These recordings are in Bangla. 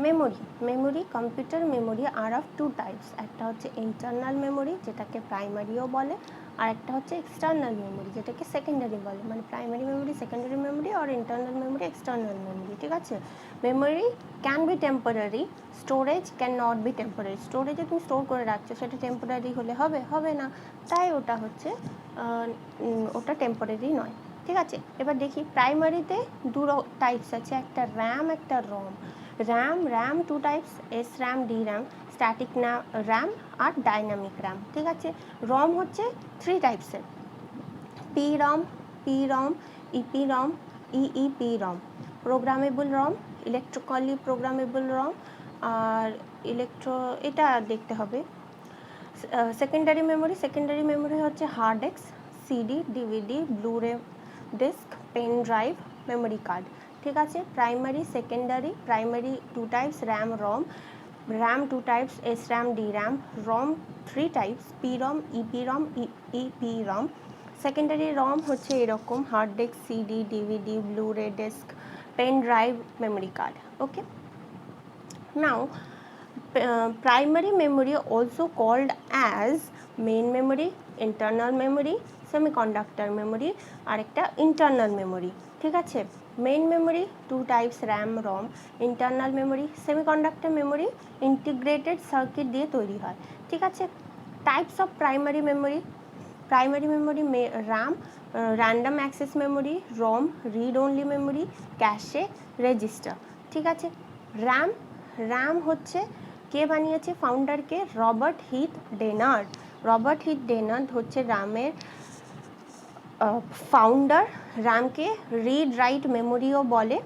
Memory computer memory are of two types. একটা হচ্ছে ইন্টারনাল মেমোরি, যেটাকে প্রাইমারিও বলে, আর একটা হচ্ছে এক্সটার্নাল মেমোরি, যেটাকে সেকেন্ডারি বলে। মানে প্রাইমারি মেমোরি, সেকেন্ডারি মেমোরি, আর ইন্টারনাল মেমোরি, এক্সটার্নাল মেমোরি। ঠিক আছে? Memory can be temporary, storage cannot be temporary. স্টোরেজে তুমি স্টোর করে রাখছো, সেটা টেম্পোরারি হলে হবে না, তাই ওটা হচ্ছে ওটা টেম্পোরারি নয়। ঠিক আছে? এবার দেখি প্রাইমারিতে দু টাইপস আছে, একটা র্যাম, একটা ROM. RAM two types, S RAM, D RAM, static RAM আর ডাইনামিক র্যাম। ঠিক আছে? রম হচ্ছে থ্রি টাইপসের, P ROM, EP ROM, EEP ROM. Programmable ROM, electrically programmable ROM, আর এটা দেখতে হবে। সেকেন্ডারি মেমোরি হচ্ছে hard disk, CD, DVD, blu ray disk, pen drive, memory card. ঠিক আছে? Primary two types, RAM two types, S RAM, D RAM, ROM three types, P ROM, EP রম। সেকেন্ডারি রম হচ্ছে এরকম, hard disk, CD, DVD, blu ray disk, pen drive, memory card. Okay, now primary memory also called as main memory, internal memory, semiconductor memory আর একটা internal memory। ঠিক আছে? main memory two types, RAM, ROM, internal memory, semiconductor memory, integrated circuit দিয়ে তৈরি হয়। ঠিক আছে? types of primary memory, RAM, random access memory, ROM, read only memory, cache, register। ঠিক আছে? RAM হচ্ছে কে বানিয়েছে, ফাউন্ডারকে রবার্ট হিথ ডেনার্ড হচ্ছে র্যামের ফাউন্ডার। র্যামকে রিড রাইট মেমোরিও বলে।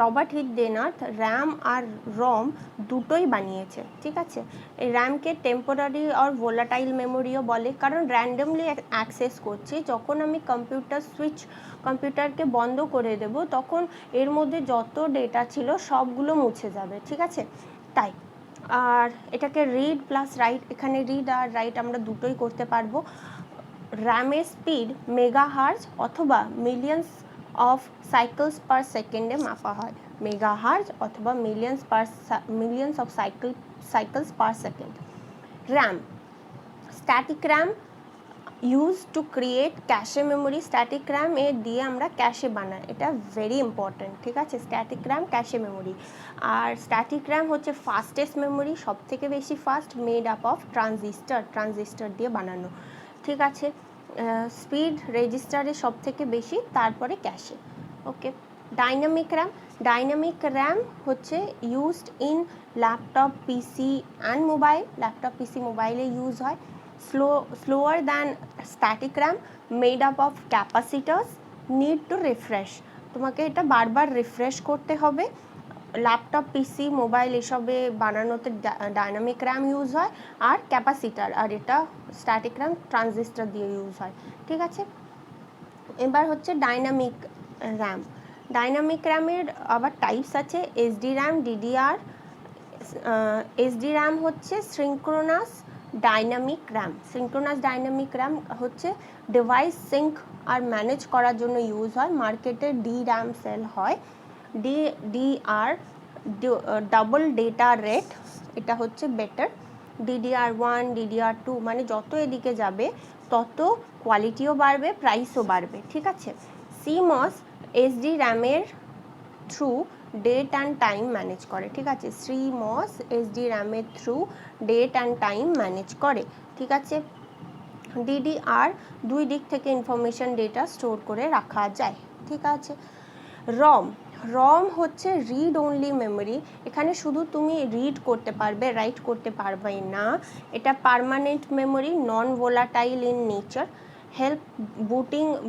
রবার্ট হিথ ডেনার্ড র্যাম আর রম দুটোই বানিয়েছে। ঠিক আছে? এই র্যামকে টেম্পোরারি আর ভোলাটাইল মেমোরিও বলে, কারণ র্যান্ডমলি অ্যাক্সেস করছি। যখন আমি কম্পিউটারকে বন্ধ করে দেব, তখন এর মধ্যে যত ডেটা ছিল সবগুলো মুছে যাবে। ঠিক আছে? তাই। আর এটাকে রিড প্লাস রাইট, এখানে রিড আর রাইট আমরা দুটোই করতে পারবো। র্যামের স্পিড মেগাহার্জ অথবা মিলিয়ন্স অফ সাইকেলস পার সেকেন্ডে মাপা হয়। মেগাহার্জ অথবা millions of cycles per second. Static RAM use to create cache memory. Static RAM এর দিয়ে আমরা ক্যাশে বানাই, এটা ভেরি ইম্পর্ট্যান্ট। ঠিক আছে? Static RAM cache memory. আর স্ট্যাটিক র্যাম হচ্ছে ফাস্টেস্ট মেমোরি, সব থেকে বেশি fast, made up of transistor দিয়ে বানানো। ঠিক আছে? স্পিড রেজিস্টারে সব থেকে বেশি, তারপরে ক্যাশে। ওকে, ডাইনামিক র্যাম হচ্ছে used in laptop, PC and মোবাইলে ইউজ হয়। slower than static RAM, made up of capacitors, need to refresh। তোমাকে এটা বারবার রিফ্রেশ করতে হবে। ল্যাপটপ, পিসি, মোবাইল এসবে বানানোতে ডাইনামিক র্যাম ইউজ হয়, আর ক্যাপাসিটার, আর এটা স্ট্যাটিক র্যাম ট্রানজিস্টর দিয়ে ইউজ হয়। ঠিক আছে? এবার হচ্ছে ডাইনামিক র্যামের আবার টাইপস আছে, SD RAM, DDR. SD RAM হচ্ছে সিঙ্ক্রোনাস ডাইনামিক র্যাম হচ্ছে ডিভাইস সিঙ্ক আর ম্যানেজ করার জন্য ইউজ হয়। মার্কেটে ডি র্যাম সেল হয়। ডিডিআর ডাবল ডেটা রেট, এটা হচ্ছে বেটার। DDR1, DDR2 মানে যত এদিকে যাবে তত কোয়ালিটিও বাড়বে, প্রাইসও বাড়বে। ঠিক আছে? CMOS এসডি র্যামের through date and time manage করে। ঠিক আছে? CMOS এসডি র্যামের through date and time manage করে। ঠিক আছে? DDR দুই দিক থেকে ইনফরমেশন ডেটা স্টোর করে রাখা যায়। ঠিক আছে? রম হচ্ছে রিড অনলি মেমোরি। এখানে শুধু তুমি রিড করতে পারবে, রাইট করতে পারবে না। এটা permanent memory, non volatile in nature.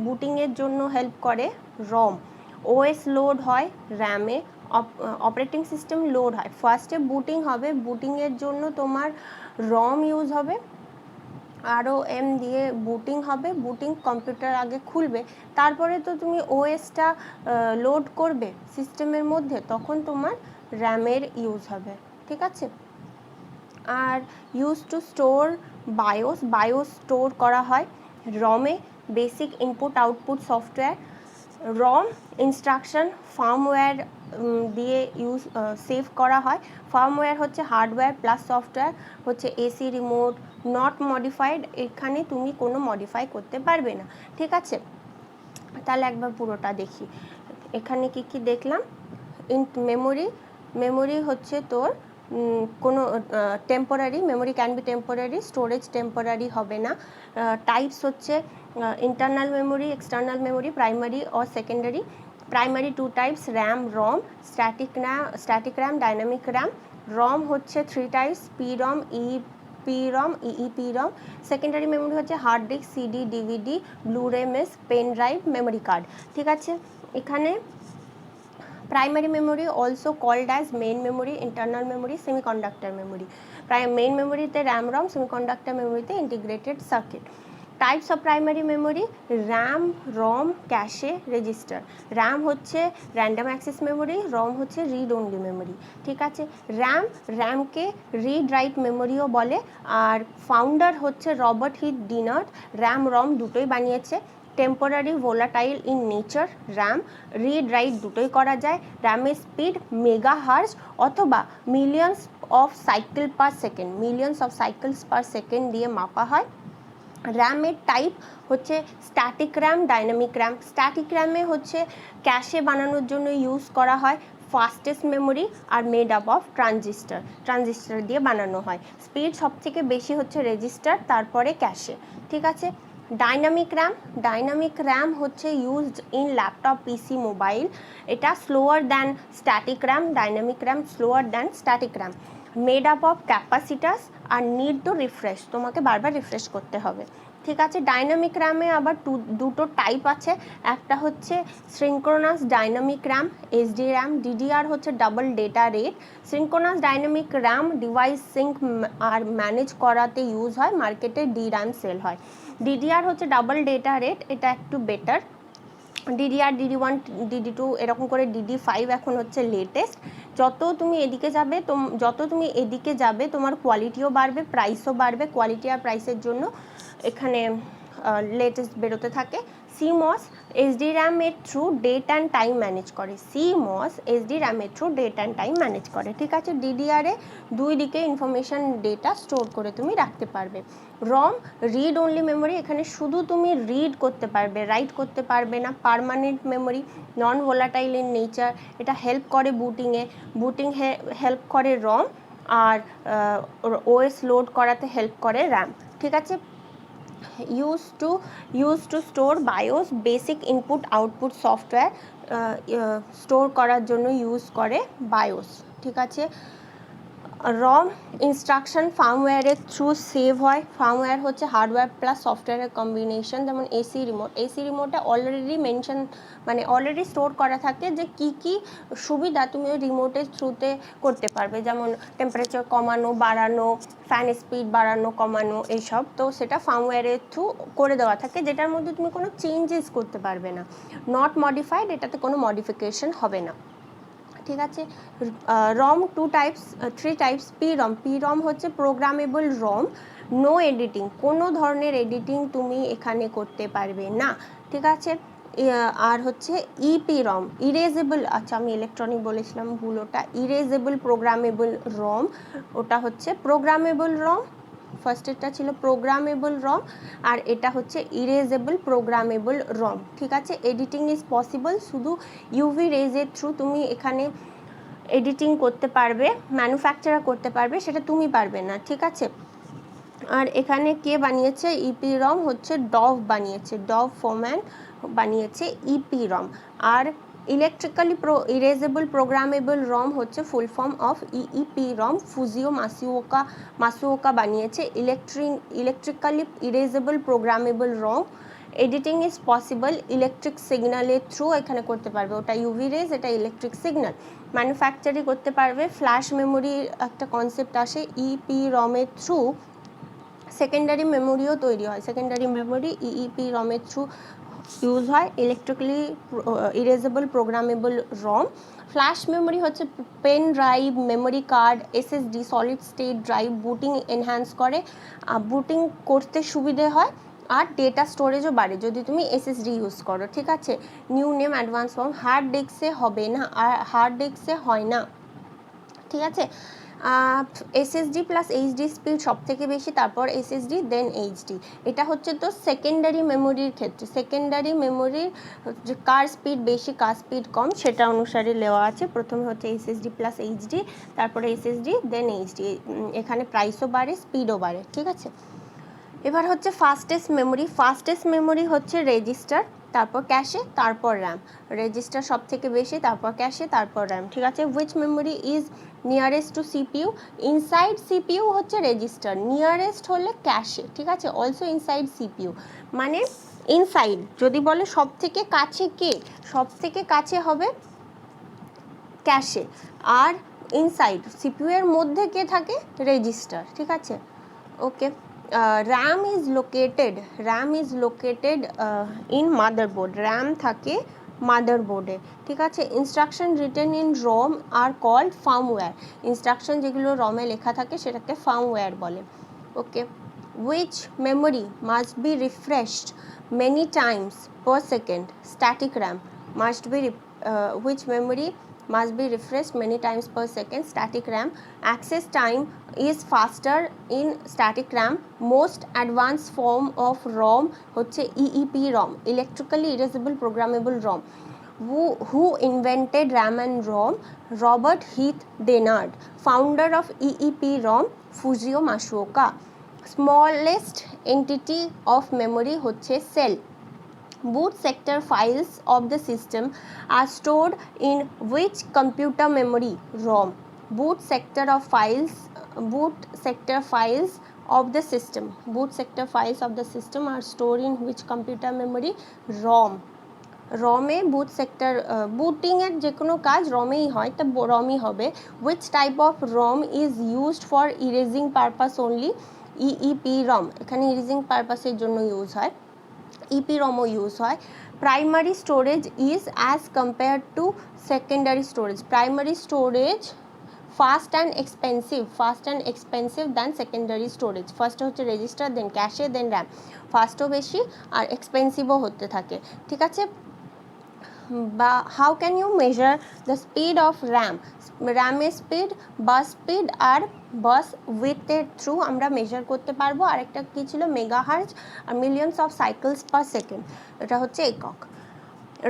বুটিংয়ের জন্য হেল্প করে রম। ওএস লোড হয় র্যামে, অপারেটিং সিস্টেম লোড হয়। ফার্স্টে বুটিং হবে, বুটিংয়ের জন্য তোমার রম ইউজ হবে, ROM দিয়ে বুটিং হবে। বুটিং কম্পিউটার আগে খুলবে, তারপরে তো তুমি ওএসটা লোড করবে সিস্টেমের মধ্যে, তখন তোমার র্যামের ইউজ হবে। ঠিক আছে? আর use to store BIOS store করা হয় রমে। Basic input output software ROM instruction firmware দিয়ে সেভ করা হয়। ফার্মওয়্যার হচ্ছে হার্ডওয়্যার প্লাস সফটওয়্যার, হচ্ছে এসি রিমোট, নট মডিফাইড, এখানে তুমি কোনো মডিফাই করতে পারবে না, ঠিক আছে। তাহলে একবার পুরোটা দেখি। এখানে কি কি দেখলাম, মেমোরি হচ্ছে তোর কোনো temporary, memory can be temporary, storage temporary হবে না। টাইপস হচ্ছে internal memory, external memory, primary or secondary. Primary two types, RAM, ROM, static RAM, dynamic RAM. ROM হচ্ছে 3 types, PROM, EEPROM, EEPROM. Secondary memory হচ্ছে hard disk, CD, DVD, blu ray মেস, পেন ড্রাইভ, মেমোরি কার্ড, ঠিক আছে। এখানে primary memory also called as main memory, internal memory, semiconductor memory. Main memory তে RAM, ROM, semiconductor memory তে integrated circuit. Types of primary memory, RAM, ROM, cache, register. RAM হচ্ছে random access memory, ROM হচ্ছে read only memory, ঠিক আছে। RAM কে read write মেমোরিও বলে, আর ফাউন্ডার হচ্ছে Robert Heath Dennard. RAM, ROM দুটোই বানিয়েছে। Temporary volatile in nature RAM, read write দুটোই করা যায়। র্যামের স্পিড মেগাহার্জ অথবা millions of cycle per second দিয়ে মাপা হয়। র্যামের টাইপ হচ্ছে static RAM, dynamic RAM. Static র্যামে হচ্ছে ক্যাশে বানানোর জন্য ইউজ করা হয় ফাস্টেস্ট মেমোরি আর মেড আপ অফ ট্রানজিস্টার দিয়ে বানানো হয়। স্পিড সবথেকে বেশি হচ্ছে রেজিস্টার, তারপরে ক্যাশে, ঠিক আছে। ডাইনামিক র্যাম হচ্ছে used in laptop, PC, mobile. এটা slower than static RAM, dynamic RAM slower than static RAM. Made up of capacitors আর নিড টু রিফ্রেশ, তোমাকে বারবার রিফ্রেশ করতে হবে, ঠিক আছে। ডাইনামিক র্যামে আবার দুটো টাইপ আছে, একটা হচ্ছে synchronous dynamic RAM, SD RAM. DDR হচ্ছে double data rate. Synchronous dynamic RAM device sync আর ম্যানেজ করাতে ইউজ হয়, মার্কেটে DRAM সেল হয়। ডিডিআর হচ্ছে ডাবল ডেটা রেট, এটা একটু বেটার। DDR, DD1, DD2 এরকম করে DD5 এখন হচ্ছে লেটেস্ট। যত তুমি এদিকে যাবে তোমার কোয়ালিটিও বাড়বে, প্রাইসও বাড়বে। কোয়ালিটি আর প্রাইসের জন্য এখানে লেটেস্ট বেরোতে থাকে। CMOS এসডি র্যামের through date and time manage করে। CMOS এসডি র্যামের through date and time manage করে, ঠিক আছে। DDR-এ দুই দিকে ইনফরমেশান ডেটা স্টোর করে তুমি রাখতে পারবে। ROM রিড অনলি মেমোরি, এখানে শুধু তুমি রিড করতে পারবে, রাইট করতে পারবে না। Permanent memory, non volatile in nature, এটা হেল্প করে বুটিং হেল্প করে ROM, আর OS লোড করাতে হেল্প করে RAM, ঠিক আছে। used to store BIOS, basic input output software store করার জন্য ইউজ করে BIOS, ঠিক আছে। ROM ইনস্ট্রাকশন ফার্মওয়্যারের থ্রু সেভ হয়। ফার্মওয়্যার হচ্ছে হার্ডওয়্যার প্লাস সফটওয়্যারের কম্বিনেশন। যেমন এসি রিমোটে অলরেডি অলরেডি স্টোর করা থাকে যে কি কি সুবিধা তুমি ওই রিমোটের থ্রুতে করতে পারবে, যেমন টেম্পারেচার কমানো, বাড়ানো, ফ্যান স্পিড বাড়ানো কমানো, এইসব। তো সেটা ফার্মওয়্যারের থ্রু করে দেওয়া থাকে, যেটার মধ্যে তুমি কোনো চেঞ্জেস করতে পারবে না। নট মডিফাইড, এটাতে কোনো মডিফিকেশন হবে না, ঠিক আছে। ROM three types. PROM হচ্ছে প্রোগ্রামেবল ROM, নো এডিটিং, কোনো ধরনের এডিটিং তুমি এখানে করতে পারবে না, ঠিক আছে। আর হচ্ছে EPROM, ইরেজেবল, আচ্ছা আমি ইলেকট্রনিক বলেছিলাম ভুল, ওটা ইরেজেবল প্রোগ্রামেবল ROM, ওটা হচ্ছে প্রোগ্রামেবল ROM। ফার্স্টেরটা ছিল প্রোগ্রামেবল ROM, আর এটা হচ্ছে ইরেজেবল প্রোগ্রামেবল ROM, ঠিক আছে। এডিটিং ইজ পসিবল, শুধু ইউভি রেজের থ্রু তুমি এখানে এডিটিং করতে পারবে, ম্যানুফ্যাকচার করতে পারবে, সেটা তুমি পারবে না, ঠিক আছে। আর এখানে কে বানিয়েছে? EPROM হচ্ছে ডভ বানিয়েছে, ডভ ফোম্যান বানিয়েছে EPROM। আর ইলেকট্রিক্যালি ইরেজেবল প্রোগ্রামেবল ROM হচ্ছে ফুল ফর্ম অফ EEPROM, ফুজিও মাসুওকা বানিয়েছে। Electrically erasable programmable ROM, editing is possible electric সিগন্যালের থ্রু এখানে করতে পারবে, ওটা ইউভি রেজ, এটা ইলেকট্রিক সিগন্যাল। ম্যানুফ্যাকচারিং করতে পারবে, ফ্ল্যাশ মেমোরির একটা কনসেপ্ট আসে EPROM-এর থ্রু। সেকেন্ডারি মেমোরিও তৈরি হয়, সেকেন্ডারি মেমোরি EEPROM-এর থ্রু ইউজ হয়। Electrically erasable programmable ROM। Flash memory হচ্ছে pen drive, memory card, SSD, solid state drive, booting enhance করে, বুটিং করতে সুবিধে হয়। আর ডেটা স্টোরেজও বাড়ে যদি তুমি এসএসডি ইউজ করো, ঠিক আছে। New name advance form, hard ডিস্কে হবে না, আর হার্ড ডিস্কে হয় না, ঠিক আছে। এসএসডি প্লাস এইচডি স্পিড সব থেকে বেশি, তারপর এসএসডি দেন এইচডি। এটা হচ্ছে তো সেকেন্ডারি মেমোরির ক্ষেত্রে, সেকেন্ডারি মেমোরির যে কার স্পিড বেশি কার স্পিড কম সেটা অনুসারে নেওয়া আছে। প্রথমে হচ্ছে এসএসডি প্লাস এইচডি, তারপরে এসএসডি দেন এইচডি। এখানে প্রাইসও বাড়ে স্পিডও বাড়ে, ঠিক আছে। এবার হচ্ছে ফাস্টেস্ট মেমোরি, ফাস্টেস্ট মেমোরি হচ্ছে রেজিস্টার, তারপর ক্যাশে, তারপর র্যাম। রেজিস্টার সব থেকে বেশি, তারপর ক্যাশে, তারপর র্যাম, ঠিক আছে। Which memory is nearest to CPU, inside CPU হচ্ছে রেজিস্টার, নিয়ারেস্ট হলে ক্যাশে, ঠিক আছে। অলসো ইনসাইড সিপিইউ, মানে ইনসাইড যদি বলে সব থেকে কাছে কে, সব থেকে কাছে হবে ক্যাশে, আর ইনসাইড সিপিইউ এর মধ্যে কে থাকে, রেজিস্টার, ঠিক আছে। ওকে। RAM is located in motherboard, RAM থাকে মাদারবোর্ডে, ঠিক আছে। ইনস্ট্রাকশন রিটেন ইন রম আর কল্ড ফার্মওয়্যার, ইনস্ট্রাকশন যেগুলো রমে লেখা থাকে সেটাকে ফার্মওয়্যার বলে। Okay. Which memory must be refreshed many times per second, static RAM. Must be which memory must be refreshed many times per second, static RAM. Access time is faster in static RAM. Most advanced form of ROM হচ্ছে EEPROM, electrically erasable programmable ROM. Who invented RAM and ROM? Robert Heath Dennard, founder of EEPROM, Fujio Masuoka. Smallest entity of memory হচ্ছে cell. Boot sector files of the system are stored in which computer memory? ROM. Boot sector files of the system. Boot sector files of the system are stored in which computer memory? ROM. রমে বুট সেক্টর, বুটিংয়ের যে কোনো কাজ রমেই হয়, তা রমই হবে। which type of ROM is used for erasing purpose only? EEPROM, এখানে ইরেজিং পারপাসের জন্য ইউজ হয়, EPROMও ইউজ হয়। Primary storage is as compare to secondary storage, primary storage fast and expensive than secondary storage. First হচ্ছে register, then cache, then RAM. ফাস্টও বেশি আর এক্সপেন্সিভও হতে থাকে, ঠিক আছে। বা how can you measure the speed of RAM, র্যামের স্পিড বাস স্পিড আর বাস উইথের থ্রু আমরা মেজার করতে পারবো। আরেকটা কী ছিল, মেগাহার্জ আর millions of cycles per second, এটা হচ্ছে একক।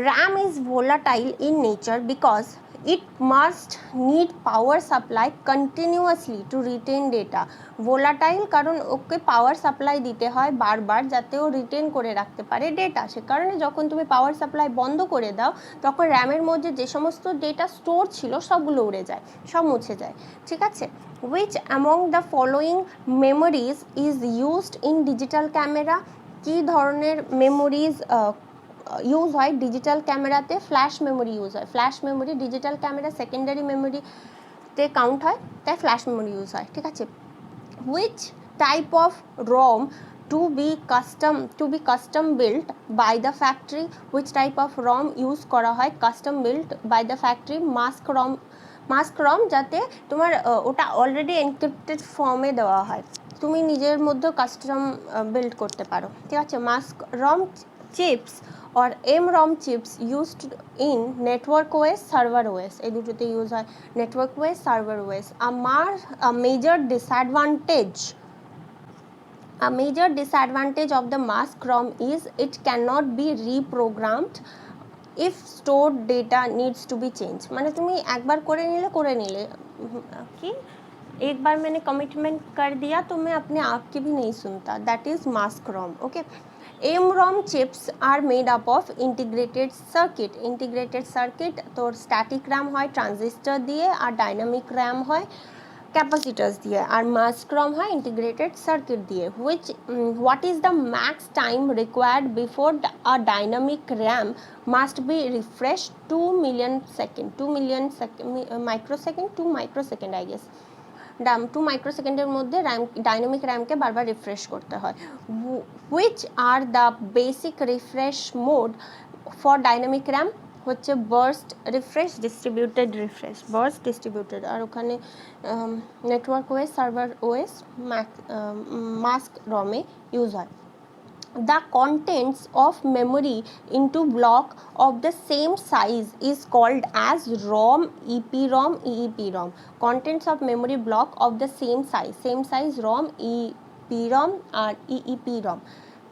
RAM is volatile in nature because it must need power supply continuously to retain data. Volatile কারণ ওকে পাওয়ার সাপ্লাই দিতে হয় বারবার যাতে ও রিটেন করে রাখতে পারে ডেটা। সে কারণে যখন তুমি পাওয়ার সাপ্লাই বন্ধ করে দাও তখন র্যামের মধ্যে যে সমস্ত ডেটা স্টোর ছিল সবগুলো উড়ে যায়, সব মুছে যায়, ঠিক আছে। Which among the following memories is used in digital camera? কী ধরনের মেমোরিজ ইউজ হয় ডিজিটাল ক্যামেরাতে? ফ্ল্যাশ মেমোরি ইউজ হয়। Flash memory digital camera secondary মেমোরিতে কাউন্ট হয়, তাই ফ্ল্যাশ মেমোরি ইউজ হয়, ঠিক আছে। Which type of ROM to be custom built by the factory? which type of ROM use করা হয় custom built by the factory? Mask ROM যাতে তোমার ওটা অলরেডি এনক্রিপ্টেড ফর্মে দেওয়া হয়, তুমি নিজের মধ্যেও কাস্টম বিল্ড করতে পারো, ঠিক আছে। Mask ROM chips or MROM chips used in network OS, server OS, এই দুটোতে ইউজ হয়, network OS, server OS. A major disadvantage of the mask ROM is it cannot be reprogrammed if stored data needs to be changed. মানে তুমি একবার করে নিলে কি एक बार मैंने कमिटमेंट कर दिया तो मैं अपने आप की भी नहीं सुनता, that is mask ROM. Okay. MROM chips are made up of integrated circuit तो static RAM হয় ট্রানজিস্টর দিয়ে, আর ডাইনামিক RAM হয় ক্যাপাসিটার্স দিয়ে, আর মাস্ক ROM হয় ইন্টিগ্রেটেড সার্কিট দিয়ে। What is the max time required before a dynamic RAM must be refresh? 2 million microsecond I guess. 2 মাইক্রোসেকেন্ডের মধ্যে ডাইনামিক র্যামকে বারবার রিফ্রেশ করতে হয়। Which are the basic refresh mode for dynamic RAM? হচ্ছে burst refresh, distributed refresh, burst distributed, আর ওখানে network OS, server OS, mask রমে use হয়। The contents of memory into block of the same size is called as ROM, EPROM, EEPROM. Contents of memory block of the same size ROM, EPROM R EEPROM.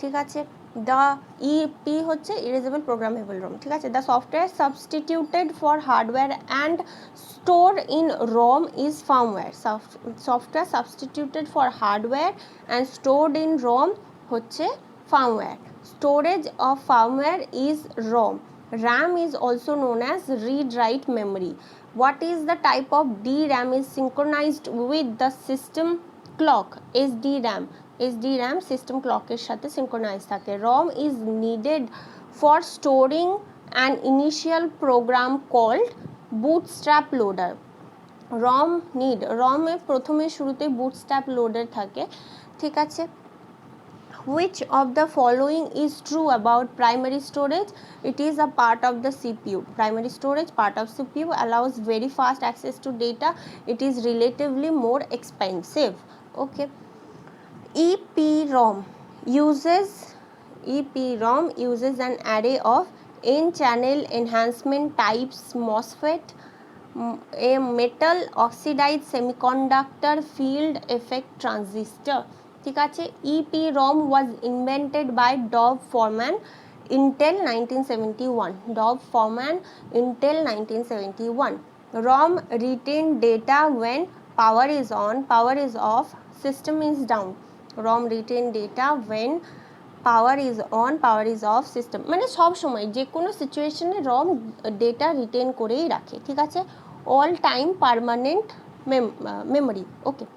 ঠিক আছে, the EP হচ্ছে erasable programmable ROM. ঠিক আছে, the software substituted for hardware and stored in ROM is firmware. Software substituted for hardware and stored in ROM হচ্ছে firmware. Storage of firmware is ROM. RAM is also known as read-write memory. What is the type of DRAM is synchronized with the system clock? SDRAM. SDRAM system clock এর সাথে synchronized থাকে. ROM is needed for storing an initial program called bootstrap loader. ROM এ প্রথমে শুরুতে bootstrap loader থাকে. ঠিক আছে, which of the following is true about primary storage? It is a part of the CPU. Primary storage part of CPU allows very fast access to data. It is relatively more expensive. Okay, EPROM uses an array of n-channel enhancement types MOSFET, a metal oxide semiconductor field effect transistor. ঠিক আছে, EPROM was invented by Dov Foreman, Intel 1971. Dov Foreman, Intel 1971. ROM retain data when power is on, power is off, system is down. ROM retain data when power is on, power is off, system মানে সব সময় যে কোনো সিচুয়েশনে ROM ডেটা রিটেন করেই রাখে। ঠিক আছে, all time permanent memory. Okay.